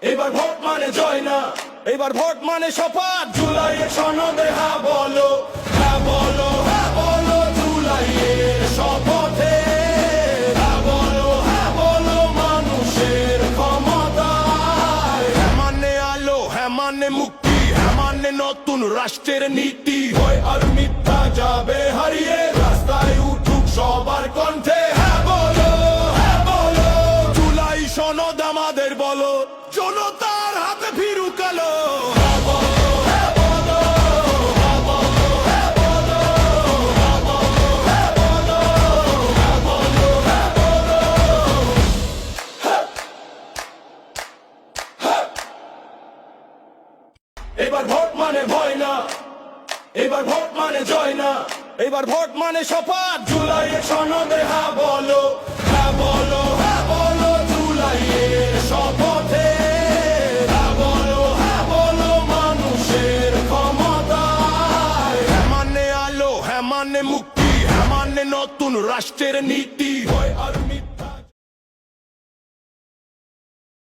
এবার ভোট মানে জয় না, এবার ভোট মানে শপথ। জুলাইয়ের সনদে হ্যাঁ বলো, হ্যাঁ বলো, হ্যাঁ বলো জুলাইয়ের শপথে। হ্যাঁ বলো, হ্যাঁ বলো মানুষের ক্ষমতায়। হ্যাঁ মানে আলো, হ্যাঁ মানে মুক্তি, হ্যাঁ মানে নতুন রাষ্ট্রের নীতি। হয় আর মিথ্যা যাবে হারিয়ে, রাস্তায় উঠুক সবার কণ্ঠে। হ্যাঁ বলো, হ্যাঁ বলো জুলাই সনদ আমাদের বলো, জনতার হাতে ফিরুক আলো। হ্যাঁ বলো, হ্যাঁ বলো, হ্যাঁ বলো, হ্যাঁ বলো, হ্যাঁ বলো, হ্যাঁ বলো, হ্যাঁ বলো, হ্যাঁ বলো। এবার ভোট মানে ভয় না, এবার ভোট মানে জয় না, এবার ভোট মানে শপথ। জুলাইয়ের সনদে হ্যাঁ বলো, হ্যাঁ বলো, হ্যাঁ বলো জুলাইয়ের শপথে। হ্যাঁ বলো, হ্যাঁ বলো মানুষের ক্ষমতায়। হ্যাঁ মানে আলো, হ্যাঁ মানে মুক্তি, হ্যাঁ মানে নতুন রাষ্ট্রের নীতি। হয় আর